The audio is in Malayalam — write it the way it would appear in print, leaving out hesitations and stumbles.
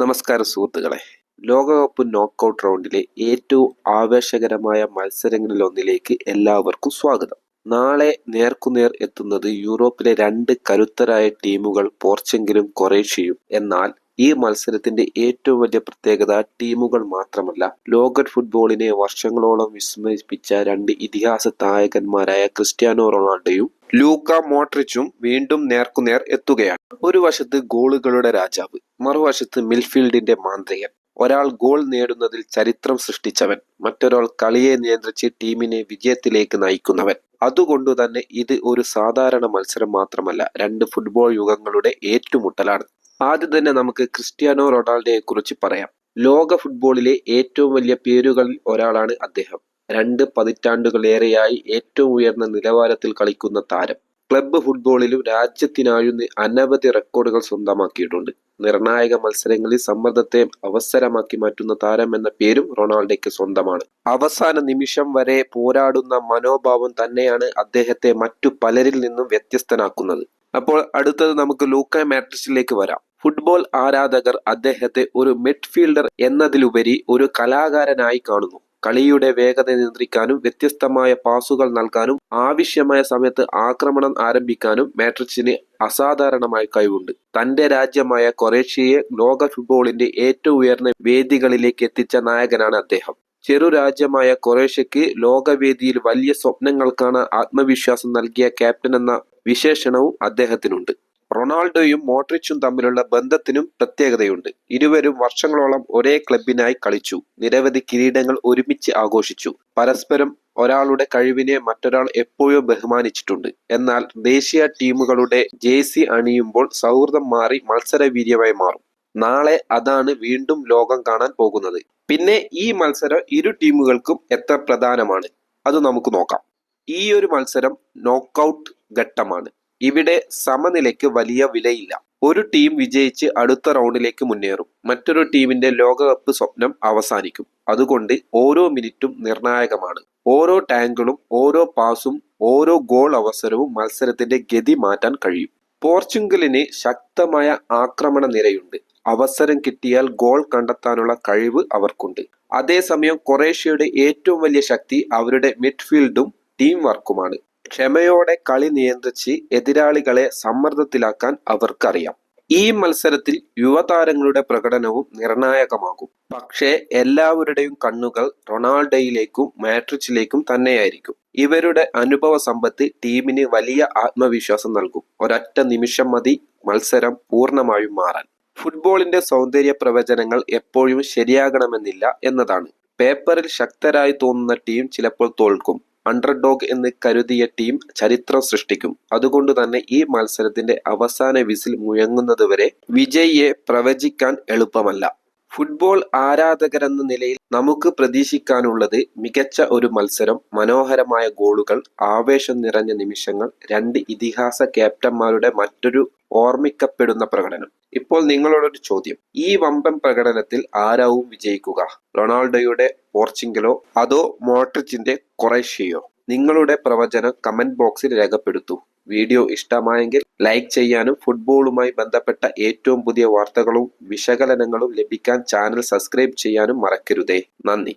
നമസ്കാരം സുഹൃത്തുക്കളെ. ലോകകപ്പ് നോക്കൌട്ട് റൗണ്ടിലെ ഏറ്റവും ആവേശകരമായ മത്സരങ്ങളിലൊന്നിലേക്ക് എല്ലാവർക്കും സ്വാഗതം. നാളെ നേർക്കുനേർ എത്തുന്നത് യൂറോപ്പിലെ രണ്ട് കരുത്തരായ ടീമുകൾ പോർച്ചുഗലും ക്രൊയേഷ്യയും. എന്നാൽ ഈ മത്സരത്തിന്റെ ഏറ്റവും വലിയ പ്രത്യേകത ടീമുകൾ മാത്രമല്ല, ലോക ഫുട്ബോളിനെ വർഷങ്ങളോളം വിസ്മയിപ്പിച്ച രണ്ട് ഇതിഹാസ നായകന്മാരായ ക്രിസ്ത്യാനോ റൊണാൾഡോയും ലൂക്ക മോഡ്രിച്ചും വീണ്ടും നേർക്കുനേർ എത്തുകയാണ്. ഒരു വശത്ത് ഗോളുകളുടെ രാജാവ്, മറുവശത്ത് മിഡ്ഫീൽഡിന്റെ മാന്ത്രികൻ. ഒരാൾ ഗോൾ നേടുന്നതിൽ ചരിത്രം സൃഷ്ടിച്ചവൻ, മറ്റൊരാൾ കളിയെ നിയന്ത്രിച്ച് ടീമിനെ വിജയത്തിലേക്ക് നയിക്കുന്നവൻ. അതുകൊണ്ടുതന്നെ ഇത് ഒരു സാധാരണ മത്സരം മാത്രമല്ല, രണ്ട് ഫുട്ബോൾ യുഗങ്ങളുടെ ഏറ്റുമുട്ടലാണ്. ആദ്യം തന്നെ നമുക്ക് ക്രിസ്ത്യാനോ റൊണാൾഡോയെ കുറിച്ച് പറയാം. ലോക ഫുട്ബോളിലെ ഏറ്റവും വലിയ പേരുകളിൽ ഒരാളാണ് അദ്ദേഹം. 2 പതിറ്റാണ്ടുകളേറെയായി ഏറ്റവും ഉയർന്ന നിലവാരത്തിൽ കളിക്കുന്ന താരം. ക്ലബ്ബ് ഫുട്ബോളിലും രാജ്യത്തിനായും അനവധി റെക്കോർഡുകൾ സ്വന്തമാക്കിയിട്ടുണ്ട്. നിർണായക മത്സരങ്ങളിൽ സമ്മർദ്ദത്തെ അവസരമാക്കി മാറ്റുന്ന താരം എന്ന പേരും റൊണാൾഡോയ്ക്ക് സ്വന്തമാണ്. അവസാന നിമിഷം വരെ പോരാടുന്ന മനോഭാവം തന്നെയാണ് അദ്ദേഹത്തെ മറ്റു പലരിൽ നിന്നും വ്യത്യസ്തനാക്കുന്നത്. അപ്പോൾ അടുത്തത് നമുക്ക് ലൂക്ക മോഡ്രിച്ചിലേക്ക് വരാം. ഫുട്ബോൾ ആരാധകർ അദ്ദേഹത്തെ ഒരു മിഡ്ഫീൽഡർ എന്നതിലുപരി ഒരു കലാകാരനായി കാണുന്നു. കളിയുടെ വേഗത നിയന്ത്രിക്കാനും വ്യത്യസ്തമായ പാസുകൾ നൽകാനും ആവശ്യമായ സമയത്ത് ആക്രമണം ആരംഭിക്കാനും മോഡ്രിച്ചിന് അസാധാരണമായ കഴിവുണ്ട്. തന്റെ രാജ്യമായ ക്രൊയേഷ്യയെ ലോക ഫുട്ബോളിന്റെ ഏറ്റവും ഉയർന്ന വേദികളിലേക്ക് എത്തിച്ച നായകനാണ് അദ്ദേഹം. ചെറു രാജ്യമായ ക്രൊയേഷ്യക്ക് ലോകവേദിയിൽ വലിയ സ്വപ്നങ്ങൾക്കാണ് ആത്മവിശ്വാസം നൽകിയ ക്യാപ്റ്റൻ എന്ന വിശേഷണവും അദ്ദേഹത്തിനുണ്ട്. റൊണാൾഡോയും മോഡ്രിച്ചും തമ്മിലുള്ള ബന്ധത്തിനും പ്രത്യേകതയുണ്ട്. ഇരുവരും വർഷങ്ങളോളം ഒരേ ക്ലബിനായി കളിച്ചു, നിരവധി കിരീടങ്ങൾ ഒരുമിച്ച് ആഘോഷിച്ചു. പരസ്പരം ഒരാളുടെ കഴിവിനെ മറ്റൊരാൾ എപ്പോഴും ബഹുമാനിച്ചിട്ടുണ്ട്. എന്നാൽ ദേശീയ ടീമുകളുടെ ജേഴ്സി അണിയുമ്പോൾ സൗഹൃദം മാറി മത്സരവീര്യമായി മാറും. നാളെ അതാണ് വീണ്ടും ലോകം കാണാൻ പോകുന്നത്. പിന്നെ ഈ മത്സരം ഇരു ടീമുകൾക്കും എത്ര പ്രധാനമാണ് അത് നമുക്ക് നോക്കാം. ഈ ഒരു മത്സരം നോക്കൌട്ട് ഘട്ടമാണ്. ഇവിടെ സമനിലയ്ക്ക് വലിയ വിലയില്ല. ഒരു ടീം വിജയിച്ച് അടുത്ത റൗണ്ടിലേക്ക് മുന്നേറും, മറ്റൊരു ടീമിന്റെ ലോകകപ്പ് സ്വപ്നം അവസാനിക്കും. അതുകൊണ്ട് ഓരോ മിനിറ്റും നിർണായകമാണ്. ഓരോ ടാങ്കിളും, ഓരോ പാസും, ഓരോ ഗോൾ അവസരവും മത്സരത്തിന്റെ ഗതി മാറ്റാൻ കഴിയും. പോർച്ചുഗലിന് ശക്തമായ ആക്രമണ നിരയുണ്ട്. അവസരം കിട്ടിയാൽ ഗോൾ കണ്ടെത്താനുള്ള കഴിവ് അവർക്കുണ്ട്. അതേസമയം ക്രൊയേഷ്യയുടെ ഏറ്റവും വലിയ ശക്തി അവരുടെ മിഡ്ഫീൽഡും ടീം വർക്കുമാണ്. ക്ഷമയോടെ കളി നിയന്ത്രിച്ച് എതിരാളികളെ സമ്മർദ്ദത്തിലാക്കാൻ അവർക്കറിയാം. ഈ മത്സരത്തിൽ യുവതാരങ്ങളുടെ പ്രകടനവും നിർണായകമാകും. പക്ഷേ എല്ലാവരുടെയും കണ്ണുകൾ റൊണാൾഡോയിലേക്കും മോഡ്രിച്ചിലേക്കും തന്നെയായിരിക്കും. ഇവരുടെ അനുഭവ സമ്പത്ത് ടീമിന് വലിയ ആത്മവിശ്വാസം നൽകും. ഒരൊറ്റ നിമിഷം മതി മത്സരം പൂർണ്ണമായും മാറാൻ. ഫുട്ബോളിന്റെ സൗന്ദര്യ പ്രവചനങ്ങൾ എപ്പോഴും ശരിയാകണമെന്നില്ല എന്നതാണ്. പേപ്പറിൽ ശക്തരായി തോന്നുന്ന ടീം ചിലപ്പോൾ തോൽക്കും. അണ്ടർഡോഗ് എന്ന് കരുതിയ ടീം ചരിത്രം സൃഷ്ടിക്കും. അതുകൊണ്ട് തന്നെ ഈ മത്സരത്തിന്റെ അവസാന വിസിൽ മുഴങ്ങുന്നതുവരെ വിജയിയെ പ്രവചിക്കാൻ എളുപ്പമല്ല. ഫുട്ബോൾ ആരാധകരെന്ന നിലയിൽ നമുക്ക് പ്രതീക്ഷിക്കാനുള്ളത് മികച്ച ഒരു മത്സരം, മനോഹരമായ ഗോളുകൾ, ആവേശം നിറഞ്ഞ നിമിഷങ്ങൾ, രണ്ട് ഇതിഹാസ ക്യാപ്റ്റന്മാരുടെ മറ്റൊരു ഓർമ്മിക്കപ്പെടുന്ന പ്രകടനം. ഇപ്പോൾ നിങ്ങളോടൊരു ചോദ്യം: ഈ വമ്പൻ പ്രകടനത്തിൽ ആരാവും വിജയിക്കുക? റൊണാൾഡോയുടെ പോർച്ചുഗലോ അതോ മോഡ്രിച്ചിന്റെ ക്രൊയേഷ്യയോ? നിങ്ങളുടെ പ്രവചനം കമന്റ് ബോക്സിൽ രേഖപ്പെടുത്തൂ. വീഡിയോ ഇഷ്ടമായെങ്കിൽ ലൈക്ക് ചെയ്യാനും ഫുട്ബോളുമായി ബന്ധപ്പെട്ട ഏറ്റവും പുതിയ വാർത്തകളും വിശകലനങ്ങളും ലഭിക്കാൻ ചാനൽ സബ്സ്ക്രൈബ് ചെയ്യാനും മറക്കരുതേ. നന്ദി.